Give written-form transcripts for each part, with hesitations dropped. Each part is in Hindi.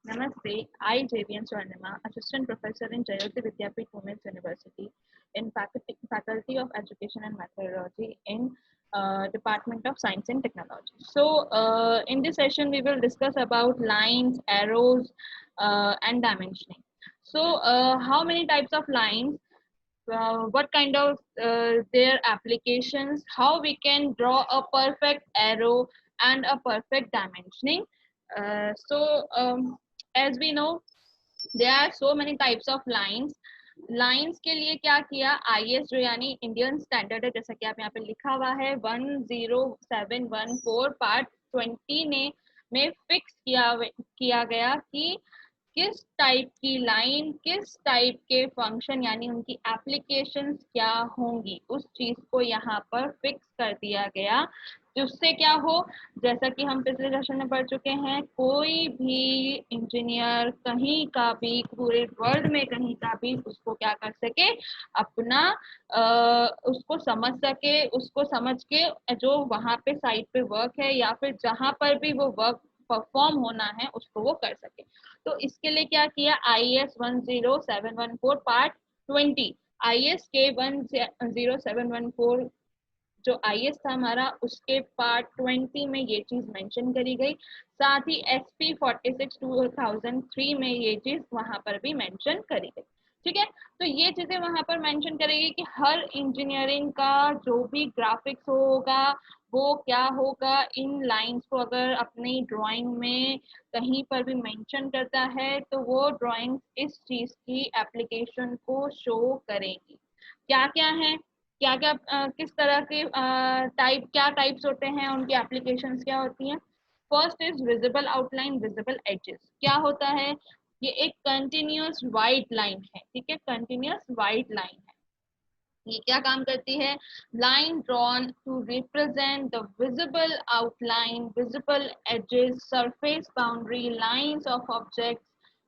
Namaste. I, JVN Swarnima, Assistant Professor in Jayoti Vidyapeeth Women's University in Faculty of Education and Methodology in Department of Science and Technology. So, in this session, we will discuss about lines, arrows, and dimensioning. So, how many types of lines? What kind of their applications? How we can draw a perfect arrow and a perfect dimensioning? As we know, there are so many types of lines के लिए क्या किया IS जो यानी इंडियन स्टैंडर्ड है, जैसा कि आप यहाँ पे लिखा हुआ है 10714 पार्ट 20 ने में फिक्स किया गया कि किस टाइप की लाइन किस टाइप के फंक्शन यानी उनकी एप्लीकेशंस क्या होंगी, उस चीज को यहाँ पर फिक्स कर दिया गया जिससे क्या हो, जैसा कि हम पिछले सेशन में पढ़ चुके हैं, कोई भी इंजीनियर कहीं का भी पूरे वर्ल्ड में कहीं का भी उसको क्या कर सके, अपना उसको समझ सके, उसको समझ के जो वहां पे साइट पे वर्क है या फिर जहां पर भी वो वर्क परफॉर्म होना है उसको वो कर सके। तो इसके लिए क्या किया, IS 10714 पार्ट 20, IS के 10714 जो IS था हमारा उसके पार्ट 20 में ये चीज मेंशन करी गई, साथ ही SP 46 2003 में ये चीज वहां पर भी मेंशन करी गई। ठीक है, तो ये चीजें वहां पर मेंशन करेगी कि हर इंजीनियरिंग का जो भी ग्राफिक्स होगा वो क्या होगा, इन लाइंस को अगर अपनी ड्राइंग में कहीं पर भी मेंशन करता है तो वो ड्राइंग इस चीज की एप्लीकेशन को शो करेगी। क्या क्या है, क्या क्या किस तरह के क्या टाइप्स होते हैं, उनकी एप्लीकेशंस क्या होती हैं। First is visible outline, visible edges. क्या होता है, ये एक कंटिन्यूअस वाइट लाइन है, ठीक है, कंटिन्यूअस वाइट लाइन है। ये क्या काम करती है, line drawn to represent the visible outline, visible edges, surface boundary lines of objects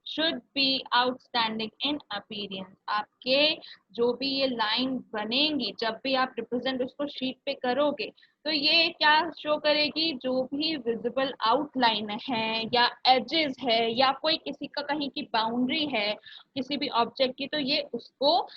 should be outstanding in appearance. आपके जो भी ये लाइन बनेंगी, जब भी आप रिप्रेजेंट उसको शीट पे करोगे तो ये क्या शो करेगी, जो भी विजिबल आउटलाइन है या एजेस है या कोई किसी का कहीं की बाउंड्री है किसी भी ऑब्जेक्ट की, तो ये उसको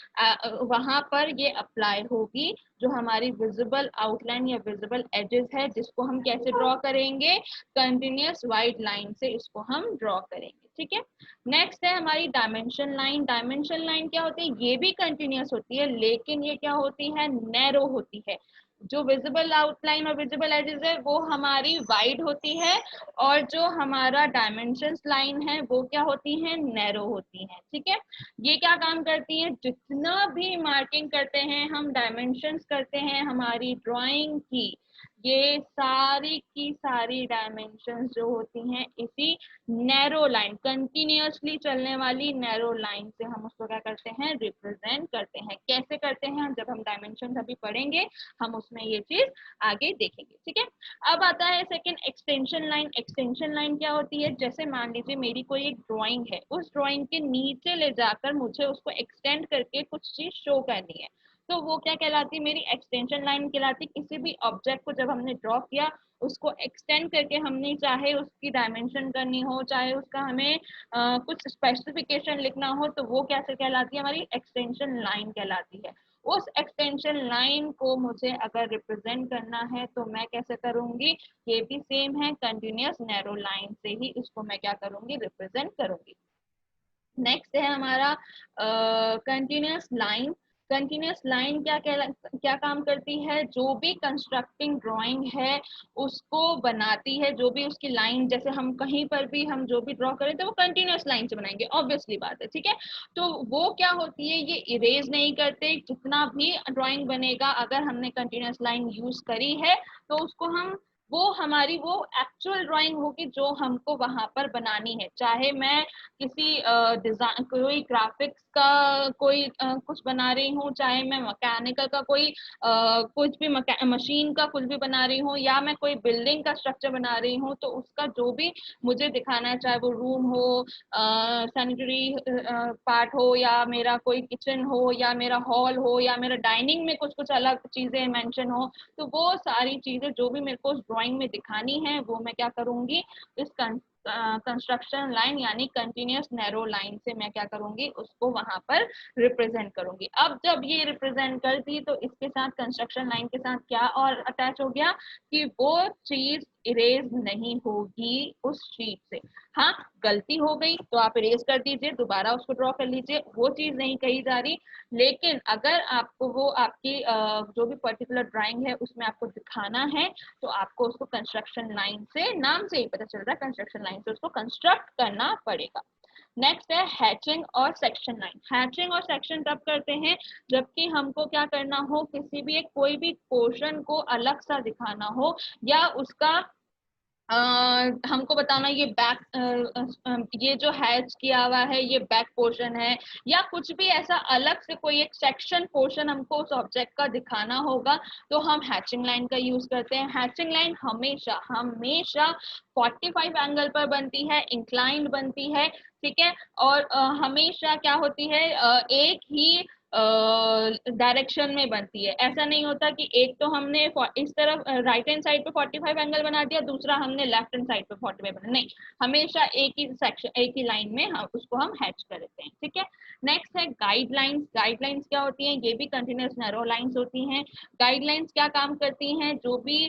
वहां पर ये अप्लाई होगी। जो हमारी विजिबल आउटलाइन या विजिबल एजेस है जिसको हम कैसे ड्रॉ करेंगे, कंटिन्यूअस वाइट लाइन से इसको हम ड्रॉ करेंगे। ठीक है, नेक्स्ट है हमारी डायमेंशन लाइन। डायमेंशन लाइन क्या होती है, ये भी कंटिन्यूअस होती है लेकिन ये क्या होती है, नैरो होती है। जो विजिबल आउटलाइन और विजिबल एजेस है वो हमारी वाइड होती है और जो हमारा डायमेंशन लाइन है वो क्या होती है, नैरो होती है। ठीक है, ये क्या काम करती है, जितना भी मार्किंग करते हैं हम, डायमेंशंस करते हैं हमारी ड्राइंग की, ये सारी की सारी डायमेंशंस जो होती हैं इसी नैरो लाइन, कंटिन्यूअसली चलने वाली नैरो लाइन से हम उसको क्या करते हैं, रिप्रेजेंट करते हैं। कैसे करते हैं, जब हम डायमेंशन अभी पढ़ेंगे हम उसमें ये चीज आगे देखेंगे। ठीक है, अब आता है second, extension line. Extension line क्या होती है, जैसे मान लीजिए मेरी कोई एक ड्राइंग है, उस ड्राइंग के नीचे ले जाकर मुझे उसको एक्सटेंड करके कुछ चीज शो करनी है, तो वो क्या कहलाती है, मेरी एक्सटेंशन लाइन कहलाती है। किसी भी ऑब्जेक्ट को जब हमने ड्रॉ किया उसको एक्सटेंड करके हमने चाहे उसकी डायमेंशन करनी हो, चाहे उसका हमें कुछ स्पेसिफिकेशन लिखना हो, तो वो कैसे कहलाती है, हमारी एक्सटेंशन लाइन कहलाती है। उस एक्सटेंशन लाइन को मुझे अगर रिप्रेजेंट करना है तो मैं कैसे करूंगी, ये भी सेम है, कंटिन्यूअस नैरो लाइन से ही इसको मैं क्या करूंगी, रिप्रेजेंट करूंगी। नेक्स्ट है हमारा कंटिन्यूअस लाइन। कंटिन्यूअस लाइन क्या काम करती है, जो भी कंस्ट्रक्टिंग ड्राइंग है उसको बनाती है, जो भी उसकी लाइन, जैसे हम कहीं पर भी हम जो भी ड्रॉ करें तो वो कंटिन्यूअस लाइन से बनाएंगे, ऑब्वियसली बात है। ठीक है, तो वो क्या होती है, ये इरेज नहीं करते, जितना भी ड्राइंग बनेगा अगर हमने कंटिन्यूअस लाइन यूज करी है तो उसको हम, वो हमारी वो एक्चुअल ड्राइंग होगी जो हमको वहां पर बनानी है। चाहे मैं किसी डिजाइन, कोई ग्राफिक्स का कोई कुछ बना रही हूँ, चाहे मैं मैकेनिकल का कोई कुछ भी मशीन का कुछ भी बना रही हूँ, या मैं कोई बिल्डिंग का स्ट्रक्चर बना रही हूँ, तो उसका जो भी मुझे दिखाना है, चाहे वो रूम हो, सैनिटरी पार्ट हो, या मेरा कोई किचन हो, या मेरा हॉल हो, या मेरा डाइनिंग में कुछ कुछ अलग चीजें मेंशन हो, तो वो सारी चीजें जो भी मेरे को उस ड्राइंग में दिखानी है वो मैं क्या करूंगी, इस कंस्ट्रक्शन लाइन यानी कंटिन्यूस नैरो लाइन से मैं क्या करूंगी, उसको वहां पर रिप्रेजेंट करूंगी। अब जब ये रिप्रेजेंट कर दी तो इसके साथ कंस्ट्रक्शन लाइन के साथ क्या और अटैच हो गया कि वो चीज इरेज नहीं होगी उस शीट से। हाँ, गलती हो गई तो आप इरेज कर दीजिए, दोबारा उसको ड्रॉ कर लीजिए, वो चीज नहीं कही जा रही। लेकिन अगर आपको वो आपकी जो भी पर्टिकुलर ड्राइंग है उसमें आपको दिखाना है तो आपको उसको कंस्ट्रक्शन लाइन से, नाम से ही पता चल रहा है कंस्ट्रक्शन लाइन से उसको कंस्ट्रक्ट करना पड़ेगा। नेक्स्ट है हैचिंग और सेक्शन लाइन। हैचिंग और सेक्शन तब करते हैं जबकि हमको क्या करना हो, किसी भी एक कोई भी पोर्शन को अलग सा दिखाना हो या उसका हमको बताना ये बैक, ये जो हैच किया हुआ है ये बैक पोर्शन है, या कुछ भी ऐसा अलग से कोई एक सेक्शन पोर्शन हमको उस ऑब्जेक्ट का दिखाना होगा तो हम हैचिंग लाइन का यूज करते हैं। हैचिंग लाइन हमेशा हमेशा 45 एंगल पर बनती है, इंक्लाइंड बनती है, ठीक है। और हमेशा क्या होती है, एक ही डायरेक्शन में बनती है। ऐसा नहीं होता कि एक तो हमने इस तरफ राइट हैंड साइड पे 45 एंगल बना दिया, दूसरा हमने लेफ्ट हैंड साइड पे 45 बना, नहीं, हमेशा एक ही सेक्शन एक ही लाइन में हम उसको हम हैच कर देते हैं, ठीक है। नेक्स्ट है गाइडलाइंस। गाइडलाइंस क्या होती हैं, ये भी कंटिन्यूअस नैरो लाइंस होती हैं। गाइडलाइंस क्या काम करती हैं, जो भी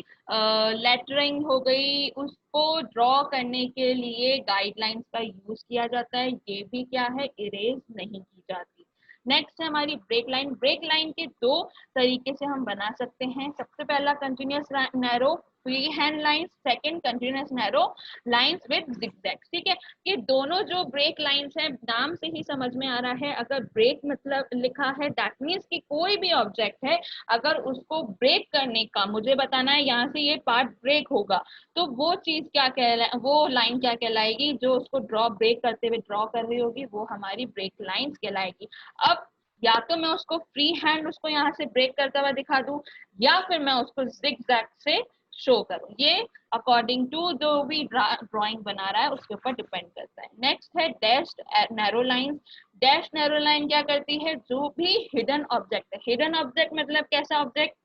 लेटरिंग हो गई उसको ड्रॉ करने के लिए गाइडलाइंस का यूज किया जाता है, ये भी क्या है, इरेज नहीं की जाती। नेक्स्ट है हमारी ब्रेक लाइन। ब्रेक लाइन के दो तरीके से हम बना सकते हैं। सबसे पहला continuous narrow free hand line, second continuous narrow lines with zigzag, ठीक है। ये दोनों जो ब्रेक लाइंस हैं, नाम से ही समझ में आ रहा है, अगर ब्रेक मतलब लिखा है दैट मीन्स कि कोई भी ऑब्जेक्ट है अगर उसको ब्रेक करने का मुझे बताना है, यहाँ से ये पार्ट ब्रेक होगा तो वो चीज क्या कहला, वो लाइन क्या कहलाएगी, जो उसको ड्रॉ ब्रेक करते हुए ड्रॉ कर रही होगी वो हमारी ब्रेक लाइंस कहलाएगी। अब या तो मैं उसको फ्री हैंड उसको यहाँ से ब्रेक करता हुआ दिखा दूं या फिर मैं उसको जिगजैग से शो करूं, ये अकॉर्डिंग टू जो भी ड्राइंग बना रहा है उसके ऊपर डिपेंड करता है। नेक्स्ट है dashed narrow line. Dash narrow line क्या करती है, जो भी हिडन ऑब्जेक्ट है, हिडन ऑब्जेक्ट मतलब कैसा ऑब्जेक्ट,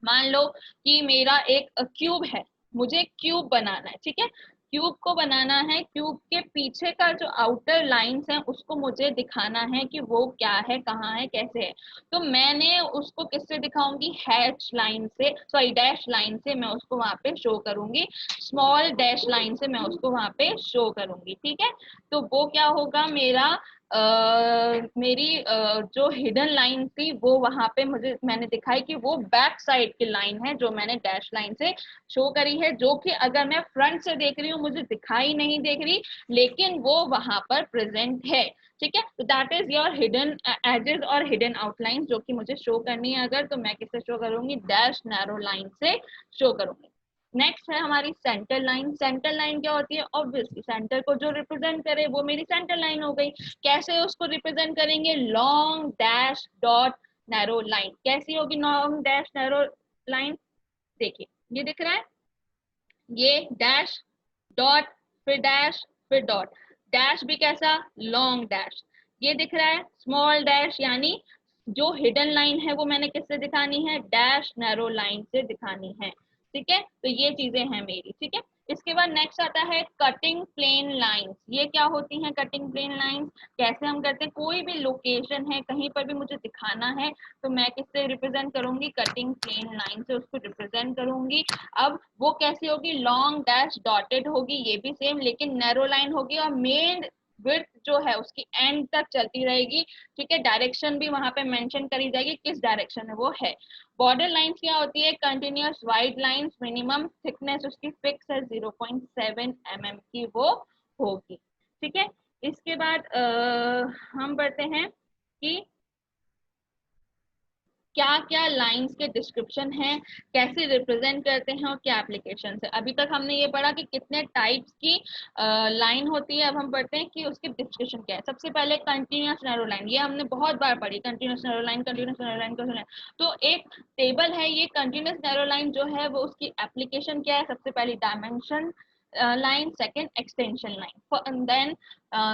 मान लो कि मेरा एक क्यूब है, मुझे क्यूब बनाना है, ठीक है। क्यूब को बनाना है, क्यूब के पीछे का जो आउटर लाइंस है उसको मुझे दिखाना है कि वो क्या है, कहाँ है, कैसे है। तो मैंने उसको किससे दिखाऊंगी, हैच लाइन से, सॉरी डैश लाइन से मैं उसको वहां पे शो करूंगी, स्मॉल डैश लाइन से मैं उसको वहां पे शो करूंगी, ठीक है। तो वो क्या होगा, मेरा मेरी जो हिडन लाइन थी वो वहां पे मुझे मैंने दिखाई कि वो बैक साइड की लाइन है जो मैंने डैश लाइन से शो करी है, जो कि अगर मैं फ्रंट से देख रही हूँ मुझे दिखाई नहीं देख रही लेकिन वो वहां पर प्रेजेंट है, ठीक है। तो that is your hidden edges और हिडन आउटलाइन जो कि मुझे शो करनी है अगर, तो मैं किससे शो करूंगी, डैश नैरो लाइन से शो करूंगी। नेक्स्ट है हमारी सेंटर लाइन। सेंटर लाइन क्या होती है, ऑब्वियसली सेंटर को जो रिप्रेजेंट करे वो मेरी सेंटर लाइन हो गई। कैसे उसको रिप्रेजेंट करेंगे, long dash dot narrow line. कैसी होगी लॉन्ग डैश नैरो लाइन, देखिए ये दिख रहा है, ये डैश डॉट फिर डॉट, डैश भी कैसा, लॉन्ग डैश। ये दिख रहा है स्मॉल डैश, यानी जो हिडन लाइन है वो मैंने किससे दिखानी है, डैश नैरो लाइन से दिखानी है, ठीक है। तो ये चीजें हैं मेरी, ठीक है। इसके बाद नेक्स्ट आता है कटिंग प्लेन लाइंस। ये क्या होती हैं कटिंग प्लेन लाइंस, कैसे हम करते हैं, कोई भी लोकेशन है कहीं पर भी मुझे दिखाना है तो मैं किससे रिप्रेजेंट करूंगी, कटिंग प्लेन लाइन से उसको रिप्रेजेंट करूंगी। अब वो कैसी होगी, लॉन्ग डैश डॉटेड होगी, ये भी सेम लेकिन नैरो लाइन होगी और मेन विड्थ जो है उसकी एंड तक चलती रहेगी, ठीक है। डायरेक्शन भी वहां पे मेंशन करी जाएगी किस डायरेक्शन में वो है। बॉर्डर लाइंस क्या होती है, continuous wide lines, minimum thickness उसकी फिक्स है 0.7 mm की वो होगी, ठीक है। इसके बाद हम बढ़ते हैं कि क्या क्या लाइंस के डिस्क्रिप्शन है, कैसे रिप्रेजेंट करते हैं और क्या एप्लीकेशन है। अभी तक हमने ये पढ़ा कि कितने टाइप्स की लाइन होती है, अब हम पढ़ते हैं कि उसकी डिस्क्रिप्शन क्या है। सबसे पहले कंटिन्यूअस नैरो लाइन, ये हमने बहुत बार पढ़ी, continuous narrow line, continuous narrow line, continuous line. तो एक टेबल है ये कंटिन्यूअस नैरो लाइन जो है वो उसकी एप्लीकेशन क्या है, सबसे पहली dimension line, second extension line, then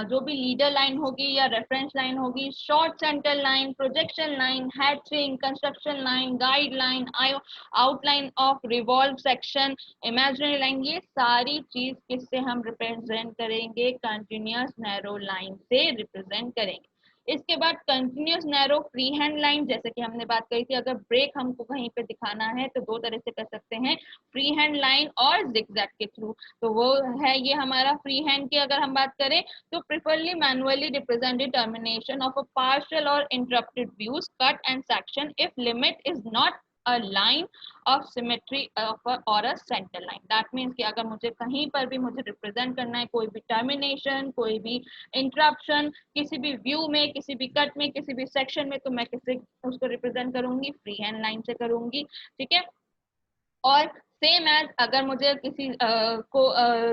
जो भी लीडर लाइन होगी या रेफरेंस लाइन होगी, short centre line, projection line, hatching, construction line, guide line, outline of revolve section, imaginary line, ये सारी चीज किससे हम रिप्रेजेंट करेंगे? कंटिन्यूअस नैरो लाइन से रिप्रेजेंट करेंगे। इसके बाद continuous narrow free hand line, जैसे कि हमने बात करी थी, अगर ब्रेक हमको कहीं पे दिखाना है तो दो तरह से कर सकते हैं, फ्री हैंड लाइन और जिगजैग के थ्रू। तो वो है ये हमारा फ्री हैंड की अगर हम बात करें तो preferably manually represented termination of a partial और interrupted views, cut and section if limit is not a line of symmetry of or a center line. That means कि अगर मुझे कहीं पर भी मुझे रिप्रेजेंट करना है कोई भी टर्मिनेशन, कोई भी इंटरप्शन, किसी भी व्यू में, किसी भी कट में, किसी भी सेक्शन में, तो मैं किससे उसको रिप्रेजेंट करूंगी? फ्री हैंड लाइन से करूंगी। ठीक है। और सेम एज अगर मुझे किसी को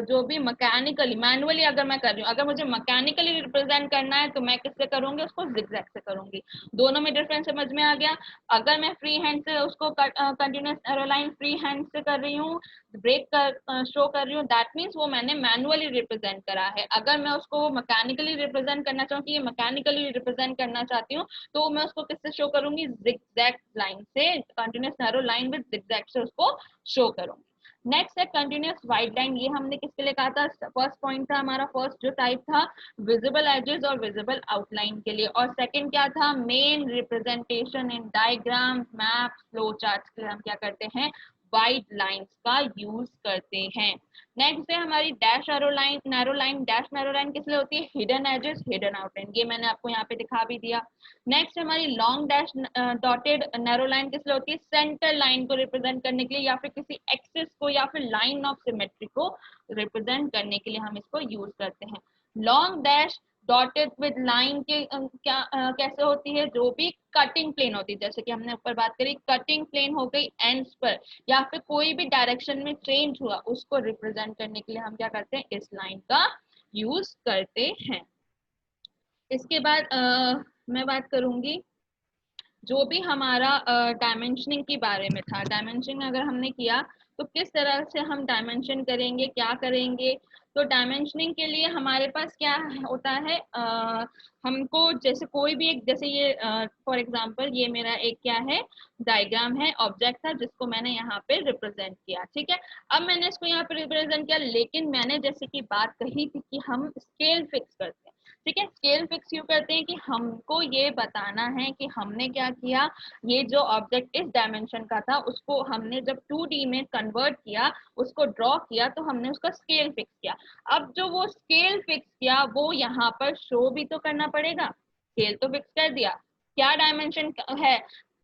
जो भी मैकेनिकली मैनुअली अगर मैं कर रही हूँ, अगर मुझे मैकेनिकली रिप्रेजेंट करना है तो मैं किससे करूंगी? उसको जिगजैग से करूंगी। दोनों में डिफरेंस समझ में आ गया। अगर मैं फ्री हैंड से उसको continuous arrow line free hand से कर रही हूँ, ब्रेक कर शो कर रही हूँ, दैट मीन्स वो मैंने मैनुअली रिप्रेजेंट करा है। अगर मैं उसको मैकेनिकली रिप्रेजेंट करना चाहूँ कि ये मैकेनिकली रिप्रेजेंट करना चाहती हूँ, तो मैं उसको किससे शो करूंगी? जिगजैग लाइन से, continuous narrow line with zigzag से उसको शो करूंगी। नेक्स्ट है कंटिन्यूअस वाइड लाइन। ये हमने किसके लिए कहा था? फर्स्ट पॉइंट था हमारा, फर्स्ट जो टाइप था विजिबल एजेस और विजिबल आउटलाइन के लिए, और सेकंड क्या था? Main representation in diagram, map, flow chart के लिए हम क्या करते हैं? वाइड लाइंस का यूज करते हैं। नेक्स्ट है हमारी dash arrow line, narrow line. Dash narrow line किस लिए होती है? हिडन एजेस, हिडन आउटलाइन, ये मैंने आपको यहाँ पे दिखा भी दिया। नेक्स्ट हमारी long dash dotted narrow line किस लिए होती है? सेंटर लाइन को रिप्रेजेंट करने के लिए, या फिर किसी एक्सिस को, या फिर लाइन ऑफ सिमेट्री को रिप्रेजेंट करने के लिए हम इसको यूज करते हैं। Long dash dotted with line के कैसे होती है? जो भी कटिंग प्लेन होती है, जैसे कि हमने ऊपर बात करी, कटिंग प्लेन हो गई एंड्स पर, या फिर कोई भी डायरेक्शन में चेंज हुआ, उसको रिप्रेजेंट करने के लिए हम क्या करते हैं? इस लाइन का यूज करते हैं। इसके बाद मैं बात करूंगी जो भी हमारा डायमेंशनिंग के बारे में था। डायमेंशनिंग अगर हमने किया तो किस तरह से हम डायमेंशन करेंगे, क्या करेंगे? तो डायमेंशनिंग के लिए हमारे पास क्या होता है? हमको जैसे कोई भी एक, जैसे ये फॉर एग्जांपल ये मेरा एक क्या है? डायग्राम है, ऑब्जेक्ट था जिसको मैंने यहाँ पे रिप्रेजेंट किया। ठीक है। अब मैंने इसको यहाँ पे रिप्रेजेंट किया, लेकिन मैंने जैसे कि बात कही थी कि हम स्केल फिक्स करते हैं। ठीक है। स्केल फिक्स क्यों करते हैं? कि हमको ये बताना है कि हमने क्या किया, ये जो ऑब्जेक्ट इस डायमेंशन का था उसको हमने जब 2D में कन्वर्ट किया, उसको ड्रॉ किया, तो हमने उसका स्केल फिक्स किया। अब जो वो स्केल फिक्स किया वो यहाँ पर शो भी तो करना पड़ेगा। स्केल तो फिक्स कर दिया, क्या डायमेंशन है?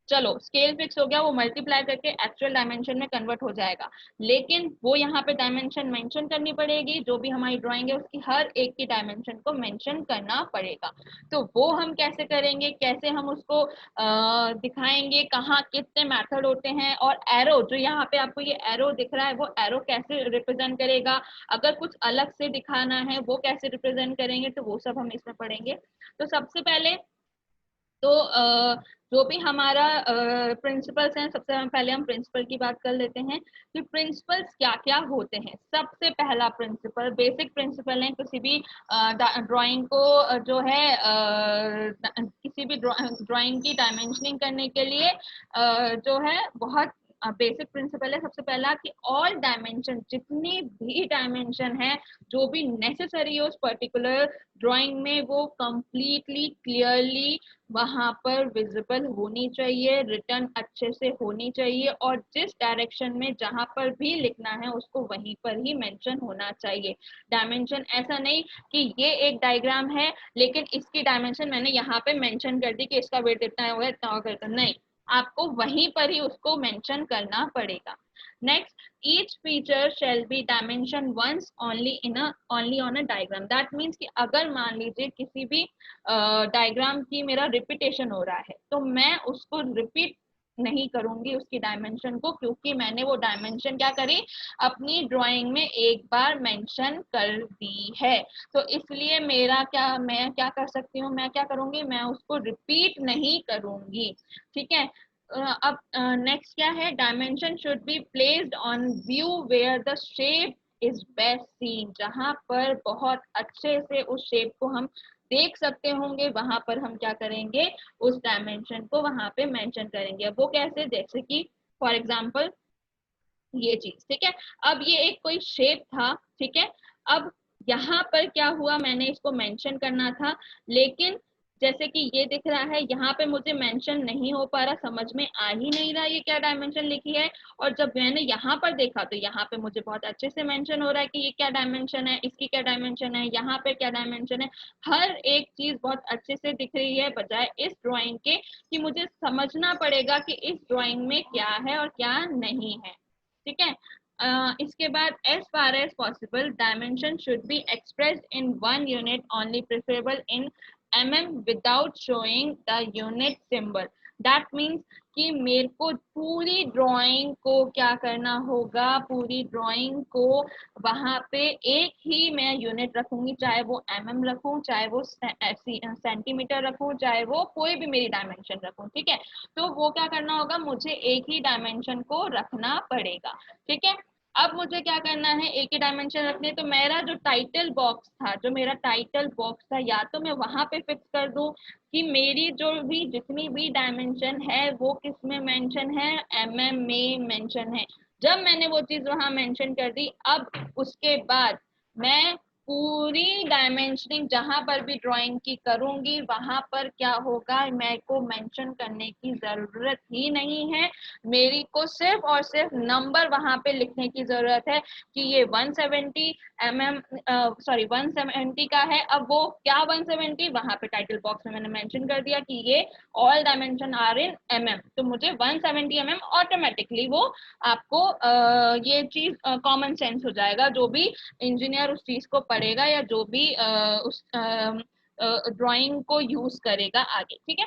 चलो स्केल फिक्स हो गया, वो मल्टीप्लाई करके एक्चुअल डायमेंशन में कन्वर्ट हो जाएगा, लेकिन वो यहाँ पे डायमेंशन मेंशन करनी पड़ेगी। जो भी हमारी ड्राइंग है उसकी हर एक की डायमेंशन को मेंशन करना पड़ेगा। तो वो हम कैसे करेंगे, कैसे हम उसको दिखाएंगे, कहाँ कितने मेथड होते हैं, और एरो जो यहाँ पे आपको ये एरो दिख रहा है, वो एरो कैसे रिप्रेजेंट करेगा, अगर कुछ अलग से दिखाना है वो कैसे रिप्रेजेंट करेंगे, तो वो सब हम इसमें पढ़ेंगे। तो सबसे पहले तो जो भी हमारा प्रिंसिपल्स हैं, सबसे पहले हम प्रिंसिपल की बात कर लेते हैं कि प्रिंसिपल्स क्या क्या होते हैं। सबसे पहला प्रिंसिपल, बेसिक प्रिंसिपल है किसी भी ड्राइंग को जो है किसी भी ड्राइंग की डायमेंशनिंग करने के लिए जो है बहुत बेसिक प्रिंसिपल है। सबसे पहला कि ऑल डायमेंशन, जितनी भी डायमेंशन है, जो भी नेसेसरी है उस पर्टिकुलर ड्राइंग में, वो कंप्लीटली क्लियरली वहां पर विजिबल होनी चाहिए, रिटर्न अच्छे से होनी चाहिए, और जिस डायरेक्शन में जहां पर भी लिखना है उसको वहीं पर ही मेंशन होना चाहिए। डायमेंशन ऐसा नहीं कि ये एक डायग्राम है लेकिन इसकी डायमेंशन मैंने यहाँ पे मेंशन कर दी कि इसका वेट इतना होगा, इतना होगा, नहीं, आपको वहीं पर ही उसको मेंशन करना पड़ेगा। Next, each feature shall be dimension once only on a diagram. That means कि अगर मान लीजिए किसी भी डायग्राम की मेरा रिपीटेशन हो रहा है तो मैं उसको रिपीट नहीं करूंगी उसकी डायमेंशन को, क्योंकि मैंने वो डायमेंशन क्या करी, अपनी ड्राइंग में एक बार मेंशन कर दी है। तो इसलिए मेरा क्या, मैं क्या कर सकती हूँ, मैं क्या करूंगी, मैं उसको रिपीट नहीं करूंगी। ठीक है। अब नेक्स्ट क्या है? Dimension should be placed on view where the shape is best seen, जहां पर बहुत अच्छे से उस शेप को हम देख सकते होंगे, वहां पर हम क्या करेंगे, उस डायमेंशन को वहां पे मेंशन करेंगे। वो कैसे, जैसे कि फॉर एग्जांपल ये चीज, ठीक है। अब ये एक कोई शेप था, ठीक है। अब यहाँ पर क्या हुआ, मैंने इसको मेंशन करना था, लेकिन जैसे कि ये दिख रहा है, यहाँ पे मुझे मेंशन नहीं हो पा रहा, समझ में आ ही नहीं रहा ये क्या डायमेंशन लिखी है। और जब मैंने यहाँ पर देखा तो यहाँ पे मुझे बहुत अच्छे से मेंशन हो रहा है कि ये क्या डायमेंशन है, इसकी क्या डायमेंशन है, यहाँ पे क्या डायमेंशन है, हर एक चीज बहुत अच्छे से दिख रही है, बजाय इस ड्रॉइंग के कि मुझे समझना पड़ेगा कि इस ड्रॉइंग में क्या है और क्या नहीं है, ठीक है। इसके बाद as far as possible dimension should be expressed in one unit only, preferable in mm without showing the unit symbol. That means कि मेरे को पूरी ड्राइंग को क्या करना होगा, पूरी ड्राइंग को वहां पे एक ही मैं यूनिट रखूंगी, चाहे वो mm रखूं, चाहे वो सेंटीमीटर रखूं, चाहे वो कोई भी मेरी डायमेंशन रखूं, ठीक है। तो वो क्या करना होगा, मुझे एक ही डायमेंशन को रखना पड़ेगा, ठीक है। अब मुझे क्या करना है, एक ही डायमेंशन रखने, तो मेरा जो टाइटल बॉक्स था, जो मेरा टाइटल बॉक्स था, या तो मैं वहां पे फिक्स कर दूं कि मेरी जो भी जितनी भी डायमेंशन है वो किस में मेंशन है, mm में मेंशन है। जब मैंने वो चीज वहां मेंशन कर दी, अब उसके बाद मैं पूरी डायमेंशनिंग जहां पर भी ड्राइंग की करूंगी, वहां पर क्या होगा, मेरे को मेंशन करने की जरूरत ही नहीं है। मेरी को सिर्फ और सिर्फ नंबर वहां पे लिखने की जरूरत है कि ये 170 mm, सॉरी 170 का है। अब वो क्या 170, वहां पे टाइटल बॉक्स में मैंने मेंशन कर दिया कि ये all dimension are in mm, तो मुझे 170 mm ऑटोमेटिकली वो आपको ये चीज कॉमन सेंस हो जाएगा, जो भी इंजीनियर उस चीज को पढ़ेगा या जो भी उस ड्राइंग को यूज करेगा आगे, ठीक है।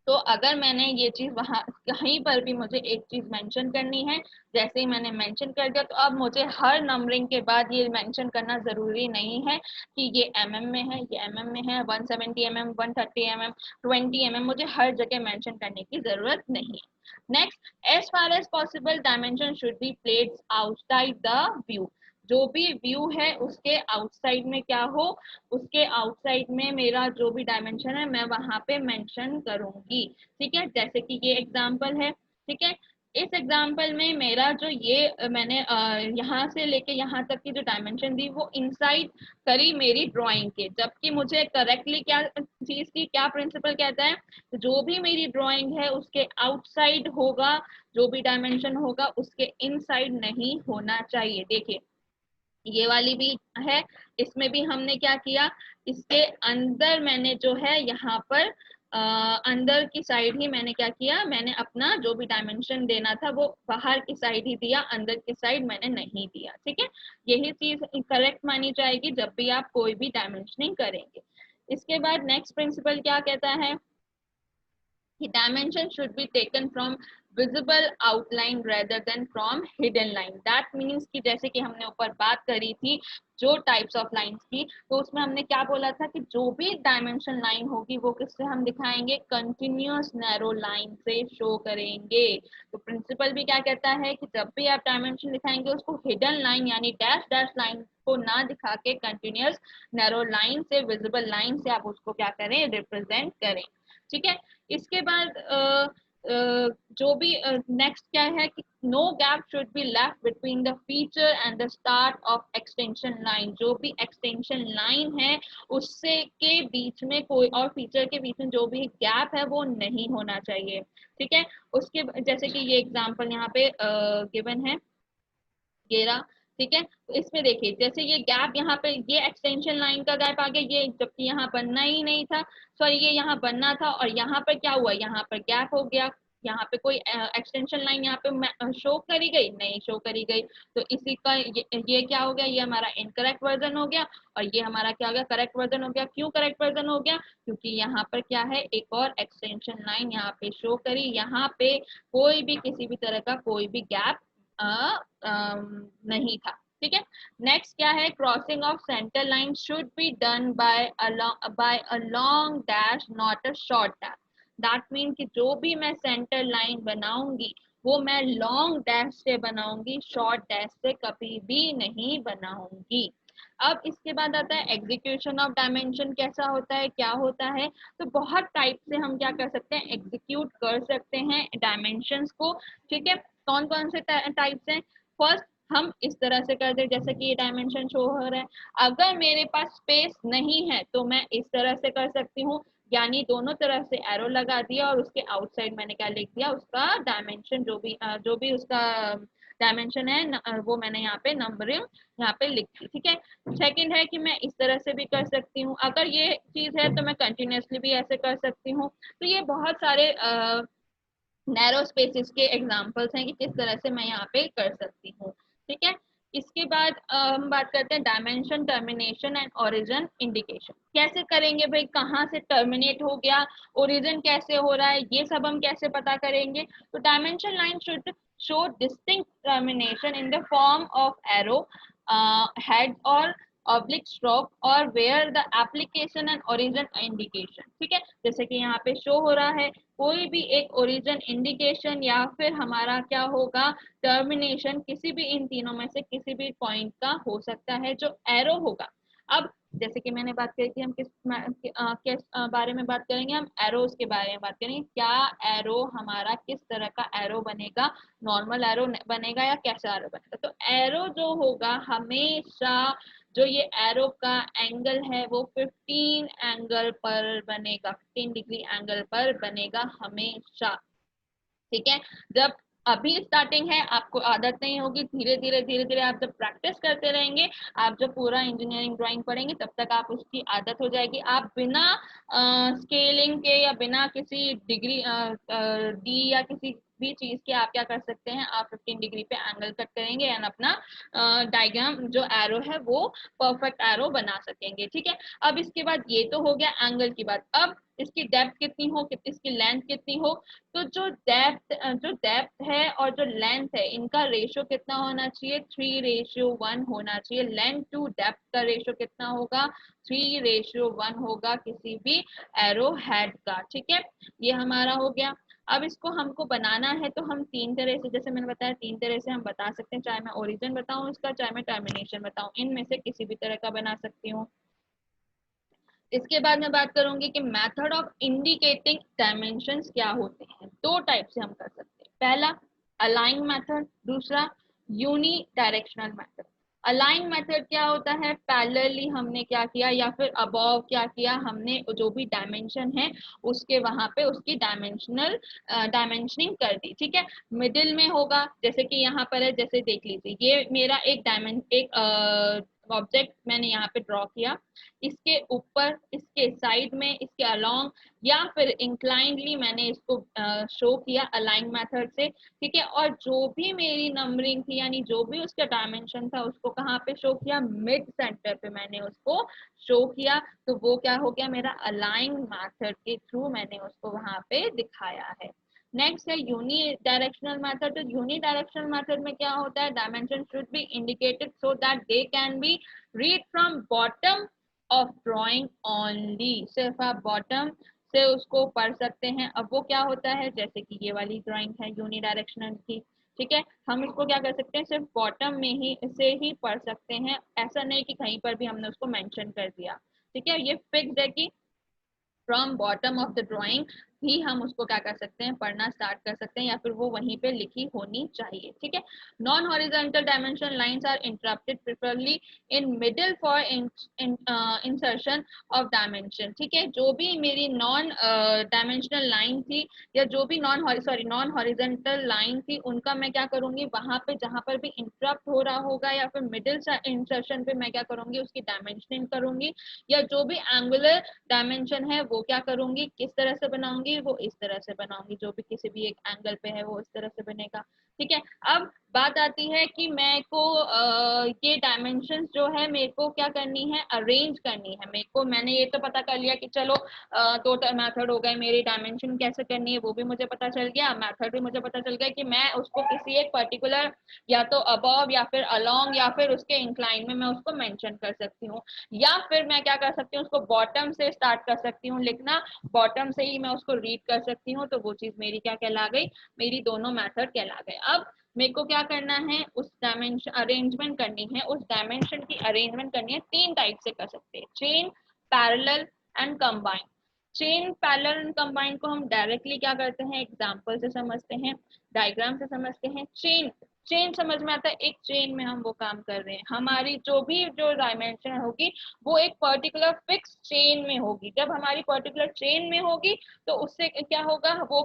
तो अगर मैंने ये चीज वहां कहीं पर भी मुझे एक चीज मेंशन करनी है, जैसे ही मैंने मेंशन कर दिया, तो अब मुझे हर नंबरिंग के बाद ये मेंशन करना जरूरी नहीं है कि ये mm में है, ये mm में है, 170 mm, 130 mm, 20 mm, मुझे हर जगह मेंशन करने की जरूरत नहीं है। Next, as far as possible dimension should be placed outside the view. जो भी व्यू है उसके आउटसाइड में क्या हो, उसके आउटसाइड में मेरा जो भी डायमेंशन है मैं वहां पे मेंशन करूंगी, ठीक है। जैसे कि ये एग्जांपल है, ठीक है। इस एग्जांपल में मेरा जो ये मैंने यहाँ से लेके यहाँ तक की जो डायमेंशन दी वो इनसाइड करी मेरी ड्राइंग के, जबकि मुझे करेक्टली क्या चीज की क्या प्रिंसिपल कहता है, जो भी मेरी ड्राइंग है उसके आउटसाइड होगा, जो भी डायमेंशन होगा उसके इनसाइड नहीं होना चाहिए। देखिए ये वाली भी है, इसमें भी हमने क्या किया, इसके अंदर मैंने जो है यहाँ पर अंदर की साइड ही मैंने क्या किया, मैंने अपना जो भी डायमेंशन देना था वो बाहर की साइड ही दिया, अंदर की साइड मैंने नहीं दिया, ठीक है। यही चीज करेक्ट मानी जाएगी जब भी आप कोई भी डायमेंशनिंग करेंगे। इसके बाद नेक्स्ट प्रिंसिपल क्या कहता है कि dimension should be taken from visible outline rather than from hidden line। that means कि जैसे कि हमने ऊपर बात करी थी जो टाइप्स ऑफ लाइंस की, तो उसमें हमने क्या बोला था कि जो भी डायमेंशन लाइन होगी वो किससे हम दिखाएंगे, कंटिन्यूअस नैरो लाइन से शो करेंगे। तो प्रिंसिपल भी क्या कहता है कि जब भी आप डायमेंशन दिखाएंगे उसको हिडन लाइन यानी डैश डैश लाइन को ना दिखा के कंटिन्यूअस नैरो लाइन से, विजिबल लाइन से आप उसको क्या करें, रिप्रेजेंट करें, ठीक है। इसके बाद जो भी नेक्स्ट क्या है कि no gap should be left between the feature and the start of extension line. जो भी एक्सटेंशन लाइन है उससे के बीच में कोई और फीचर के बीच में जो भी गैप है वो नहीं होना चाहिए, ठीक है। उसके जैसे कि ये एग्जांपल यहाँ पे गिवन है गेरा, ठीक है। तो इसमें देखिए जैसे ये गैप यहाँ पे ये एक्सटेंशन लाइन का गैप आ गया, ये जबकि यहाँ बनना ही नहीं था, सॉरी ये यहाँ बनना था, और यहाँ पर क्या हुआ, यहाँ पर गैप हो गया, यहाँ पे कोई एक्सटेंशन लाइन यहाँ पे शो करी गई नहीं, शो करी गई। तो इसी का ये क्या हो गया, ये हमारा इनकरेक्ट वर्जन हो गया, और ये हमारा क्या हो गया, करेक्ट वर्जन हो गया। क्यों करेक्ट वर्जन हो गया, क्योंकि यहाँ पर क्या है, एक और एक्सटेंशन लाइन यहाँ पे शो करी, यहाँ पे कोई भी किसी भी तरह का कोई भी गैप नहीं था, ठीक है। नेक्स्ट क्या है, crossing of centre line should be done by a long dash not a short dash. That mean कि जो भी मैं सेंटर लाइन बनाऊंगी वो मैं लॉन्ग डैश से बनाऊंगी, शॉर्ट डैश से कभी भी नहीं बनाऊंगी। अब इसके बाद आता है एग्जीक्यूशन ऑफ डायमेंशन कैसा होता है, क्या होता है। तो बहुत टाइप से हम क्या कर सकते हैं, एग्जीक्यूट कर सकते हैं डायमेंशंस को। ठीक है, कौन कौन से टाइप्स हैं। फर्स्ट, हम इस तरह से कर दे जैसे कि ये डायमेंशन शो हो रहा है। अगर मेरे पास स्पेस नहीं है तो मैं इस तरह से कर सकती हूँ, यानी दोनों तरफ से एरो लगा दिया और उसके आउटसाइड मैंने क्या लिख दिया, उसका डायमेंशन जो भी उसका डायमेंशन है वो मैंने यहाँ पे नंबरिंग यहाँ पे लिख दी। ठीक है, सेकंड है कि मैं इस तरह से भी कर सकती हूँ, अगर ये चीज है तो मैं कंटिन्यूसली भी ऐसे कर सकती हूँ। तो ये बहुत सारे नैरो स्पेसेस के एग्जांपल्स हैं कि किस तरह से मैं यहाँ पे कर सकती हूँ। ठीक है, इसके बाद हम बात करते हैं dimension, termination and origin indication. कैसे करेंगे भाई, कहाँ से टर्मिनेट हो गया, ओरिजिन कैसे हो रहा है, ये सब हम कैसे पता करेंगे। तो dimension line should show distinct termination in the form of arrow, head और ऑब्लिक स्ट्रोक और where the application and origin indication. ठीक है, जैसे कि यहाँ पे शो हो रहा है कोई भी एक ओरिजिन इंडिकेशन या फिर हमारा क्या होगा टर्मिनेशन, किसी भी इन तीनों में से किसी भी पॉइंट का हो सकता है जो एरो होगा। अब जैसे कि मैंने बात करी थी, हम किस बारे में बात करेंगे, हम एरोस के बारे में बात करेंगे। क्या एरो हमारा किस तरह का एरो बनेगा, नॉर्मल एरो बनेगा या कैसा एरो बनेगा। तो एरो जो होगा हमेशा, जो ये एरो का एंगल है वो 15 एंगल पर बनेगा, 15 डिग्री एंगल पर बनेगा हमेशा। ठीक है, जब अभी स्टार्टिंग है, आपको आदत नहीं होगी, धीरे धीरे धीरे धीरे आप जब प्रैक्टिस करते रहेंगे, आप जब पूरा इंजीनियरिंग ड्राइंग पढ़ेंगे तब तक आप उसकी आदत हो जाएगी। आप बिना स्केलिंग के या बिना किसी डिग्री डी या किसी भी चीज के आप क्या कर सकते हैं, आप 15 डिग्री पे एंगल कट करेंगे एंड अपना डायग्राम जो एरो है वो परफेक्ट एरो बना सकेंगे। ठीक है, अब इसके बाद ये तो हो गया एंगल की बात। अब इसकी डेप्थ कितनी हो, इसकी लेंथ कितनी हो। तो जो डेप्थ है और जो लेंथ है इनका रेशियो कितना होना चाहिए, 3:1 होना चाहिए। लेंथ टू डेप्थ का रेशियो कितना होगा, 3:1 होगा किसी भी एरो हेड का। ठीक है, ये हमारा हो गया। अब इसको हमको बनाना है तो हम तीन तरह से, जैसे मैंने बताया, तीन तरह से हम बता सकते हैं, चाहे मैं ओरिजिन बताऊं इसका, चाहे मैं टर्मिनेशन बताऊं, इनमें से किसी भी तरह का बना सकती हूँ। इसके बाद मैं बात करूंगी कि मेथड ऑफ इंडिकेटिंग डायमेंशंस क्या होते हैं। दो टाइप से हम कर सकते हैं, पहला अलाइन मेथड, दूसरा unidirectional method. Align method क्या होता है, पैरेलली हमने क्या किया या फिर अबव क्या किया, हमने जो भी डायमेंशन है उसके वहां पे उसकी डायमेंशनिंग कर दी। ठीक है, मिडिल में होगा, जैसे कि यहाँ पर है, जैसे देख लीजिए ये मेरा एक ऑब्जेक्ट मैंने यहाँ पे ड्रॉ किया, इसके ऊपर, इसके साइड में, इसके अलोंग या फिर इंक्लाइंडली मैंने इसको शो किया अलाइन मेथड से। ठीक है, और जो भी मेरी नंबरिंग थी यानी जो भी उसका डायमेंशन था उसको कहाँ पे शो किया, मिड सेंटर पे मैंने उसको शो किया। तो वो क्या हो गया, मेरा अलाइन मेथड के थ्रू मैंने उसको वहां पे दिखाया है। नेक्स्ट है यूनी डायरेक्शनल मेथड। तो यूनी डायरेक्शनल मेथड में क्या होता है, dimension should B indicated so that they can be read from bottom of drawing only. सिर्फ आप बॉटम से उसको पढ़ सकते हैं। अब वो क्या होता है, जैसे कि ये वाली ड्राइंग है यूनी डायरेक्शनल की। ठीक है, हम इसको क्या कर सकते हैं, सिर्फ बॉटम में ही से ही पढ़ सकते हैं, ऐसा नहीं कि कहीं पर भी हमने उसको मेंशन कर दिया। ठीक है, ये फिक्स्ड है कि from bottom of the drawing ही हम उसको क्या कर सकते हैं, पढ़ना स्टार्ट कर सकते हैं, या फिर वो वहीं पे लिखी होनी चाहिए। ठीक है, non horizontal dimension lines are interrupted preferably in middle for insertion of dimension. ठीक है, जो भी मेरी नॉन डायमेंशनल लाइन थी या जो भी नॉन हॉरिजॉन्टल लाइन थी उनका मैं क्या करूंगी, वहां पे जहां पर भी इंटरप्ट हो रहा होगा या फिर मिडिल इंसर्शन पे मैं क्या करूंगी, उसकी डायमेंशनिंग करूंगी। या जो भी एंगुलर डायमेंशन है वो क्या करूंगी, किस तरह से बनाऊंगी, वो इस तरह से बनाऊंगी, जो भी किसी भी एक एंगल पे है वो इस तरह से बनेगा। ठीक है। अब बात आती है कि मेरे को ये डायमेंशंस जो है मेरे को क्या करनी है, अरेंज करनी है मेरे को। मैंने ये तो पता कर लिया कि चलो दो मेथड हो गए, मेरी डायमेंशन कैसे करनी है वो भी मुझे पता चल गया, मेथड भी मुझे पता चल गया कि मैं उसको किसी एक पर्टिकुलर या तो अबव या फिर अलोंग या फिर उसके इंक्लाइन में मैं उसको मेंशन कर सकती हूँ, या फिर मैं क्या कर सकती हूँ उसको बॉटम से स्टार्ट कर सकती हूँ लिखना, बॉटम से ही मैं उसको रीड कर सकती हूँ। तो वो चीज मेरी क्या कहला गई, मेरी दोनों मेथड कहला गए। अब मेरे को क्या करना है, उस डायमेंशन अरेंजमेंट करनी है, उस डायमेंशन की अरेंजमेंट करनी है। तीन टाइप से कर सकते हैं, chain, parallel and combine. Chain, parallel and combine को हम डायरेक्टली क्या करते हैं, एग्जांपल से समझते हैं, डायग्राम से समझते हैं। चेन, चेन समझ में आता है, एक चेन में हम वो काम कर रहे हैं, हमारी जो डायमेंशन होगी वो एक पर्टिकुलर फिक्स चेन में होगी। जब हमारी पर्टिकुलर चेन में होगी तो उससे क्या होगा, वो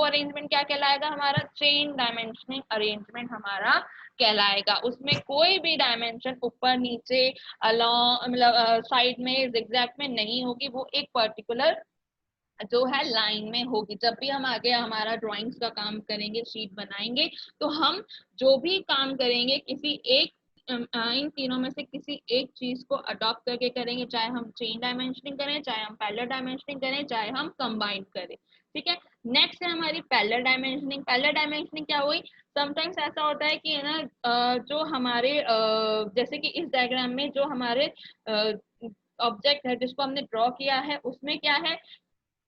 अरेंजमेंट क्या कहलाएगा, हमारा चेन डायमेंशनिंग अरेंजमेंट हमारा कहलाएगा। उसमें कोई भी डायमेंशन ऊपर नीचे अलोंग मतलब साइड में जिगजैग में नहीं होगी, वो एक पर्टिकुलर जो है लाइन में होगी। जब भी हम आगे हमारा ड्राइंग्स का काम करेंगे, शीट बनाएंगे, तो हम जो भी काम करेंगे किसी एक इन तीनों में से किसी एक चीज को अडॉप्ट करके करेंगे, चाहे हम चेन डायमेंशनिंग करें, चाहे हम पैरेलल डायमेंशनिंग करें, चाहे हम कंबाइन करें। ठीक है। नेक्स्ट है हमारी पैरेलल डायमेंशनिंग। पैरेलल डायमेंशनिंग क्या हुई, समटाइम्स ऐसा होता है कि है ना जो हमारे जैसे कि इस डायग्राम में जो हमारे ऑब्जेक्ट है जिसको हमने ड्रॉ किया है, उसमें क्या है,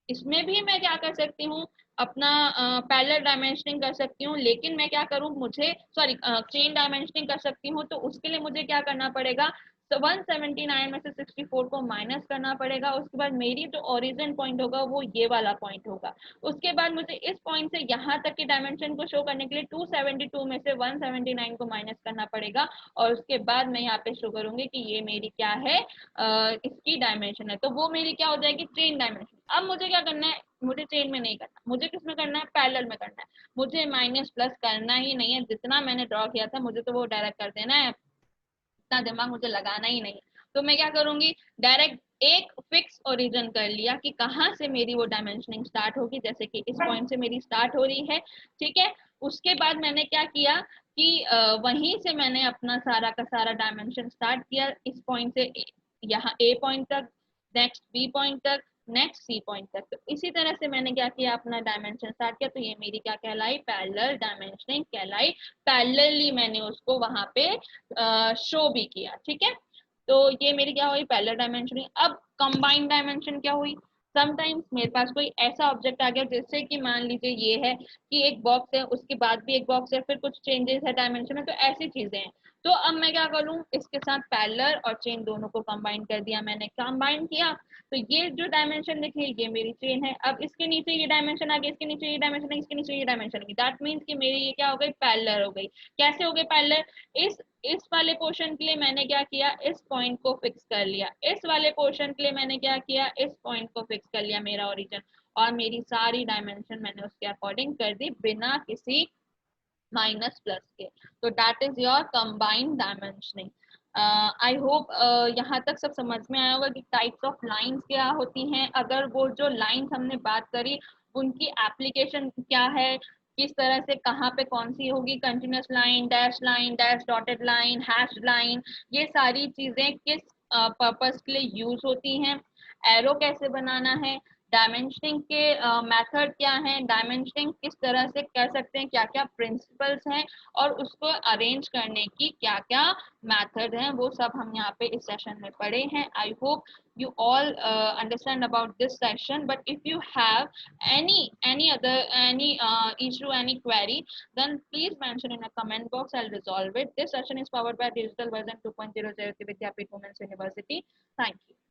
इसमें भी मैं क्या कर सकती हूँ, अपना पैरेलल डायमेंशनिंग कर सकती हूँ। लेकिन मैं क्या करूँ, मुझे सॉरी चेन डायमेंशनिंग कर सकती हूँ, तो उसके लिए मुझे क्या करना पड़ेगा, तो 179 में से 64 को माइनस करना पड़ेगा। उसके बाद मेरी जो ओरिजिन पॉइंट होगा वो ये वाला पॉइंट होगा। उसके बाद मुझे इस पॉइंट से यहाँ तक के डायमेंशन को शो करने के लिए 272 में से 179 को माइनस करना पड़ेगा, और उसके बाद मैं यहाँ पे शो करूंगी कि ये मेरी क्या है, इसकी डायमेंशन है। तो वो मेरी क्या हो जाएगी, चेन डायमेंशन। अब मुझे क्या करना है, मुझे चेन में नहीं करना, मुझे किस में करना है, पैरेलल में करना है। मुझे माइनस प्लस करना ही नहीं है, जितना मैंने ड्रॉ किया था मुझे तो वो डायरेक्ट कर देना है, इतना दिमाग मुझे लगाना ही नहीं। तो मैं क्या करूंगी, डायरेक्ट एक फिक्स ओरिजिन कर लिया कि कहाँ से मेरी वो डायमेंशनिंग स्टार्ट होगी, जैसे कि इस पॉइंट से मेरी स्टार्ट हो रही है। ठीक है। उसके बाद मैंने क्या किया कि वहीं से मैंने अपना सारा का सारा डायमेंशन स्टार्ट किया, इस पॉइंट से यहाँ ए पॉइंट तक, नेक्स्ट बी पॉइंट तक, नेक्स्ट सी पॉइंट तक। तो इसी तरह से मैंने क्या किया, अपना डायमेंशन स्टार्ट किया। तो ये मेरी क्या कहलाई, पैरेलल डायमेंशनिंग कहलाई। पैरेलली मैंने उसको वहां पे शो भी किया। ठीक है। तो ये मेरी क्या हुई, पैरेलल डायमेंशनिंग। अब कंबाइंड डायमेंशन क्या हुई, समटाइम्स मेरे पास कोई ऐसा ऑब्जेक्ट आ गया जैसे कि मान लीजिए ये है कि एक बॉक्स है, उसके बाद भी एक बॉक्स है, फिर कुछ चेंजेस है डायमेंशन में, तो ऐसी चीजें हैं। तो अब मैं क्या करूं, इसके साथ पैरेलल और चेन दोनों को कंबाइन कर दिया, मैंने कंबाइन किया। तो ये जो डायमेंशन देखिए ये मेरी चेन है। अब इसके नीचे ये डायमेंशन आ गया, इसके नीचे ये डायमेंशन है, इसके नीचे ये डायमेंशन है, दैट मीन्स कि मेरी ये क्या हो गई, पैरेलल हो गई। कैसे हो गई पैरेलल, इस वाले पोर्शन के लिए मैंने क्या किया, इस पॉइंट को फिक्स कर लिया, इस वाले पोर्शन के लिए मैंने क्या किया, इस पॉइंट को फिक्स कर लिया मेरा ओरिजिन, और मेरी सारी डायमेंशन मैंने उसके अकॉर्डिंग कर दी बिना किसी माइनस प्लस के। तो that is your combined dimensioning. I hope यहाँ तक सब समझ में आया होगा कि टाइप्स ऑफ लाइंस क्या होती हैं, अगर वो जो लाइंस हमने बात करी उनकी एप्लीकेशन क्या है, किस तरह से कहाँ पे कौन सी होगी, continuous line, dash dotted line, hash line, ये सारी चीजें किस पर्पस के लिए यूज होती हैं, एरो कैसे बनाना है, डायमेंशनिंग के मेथड क्या है, डायमेंशनिंग किस तरह से कर सकते हैं, क्या क्या प्रिंसिपल्स हैं, और उसको अरेंज करने की क्या क्या मेथड हैं, वो सब हम यहाँ पे इस सेशन में पढ़े हैं। I hope you all understand about this session, but if you have any other any issue, any query, then please mention in a comment box, I'll resolve it. This session is powered by digital version 2.0 Vidyapeeth Women's University. Thank you.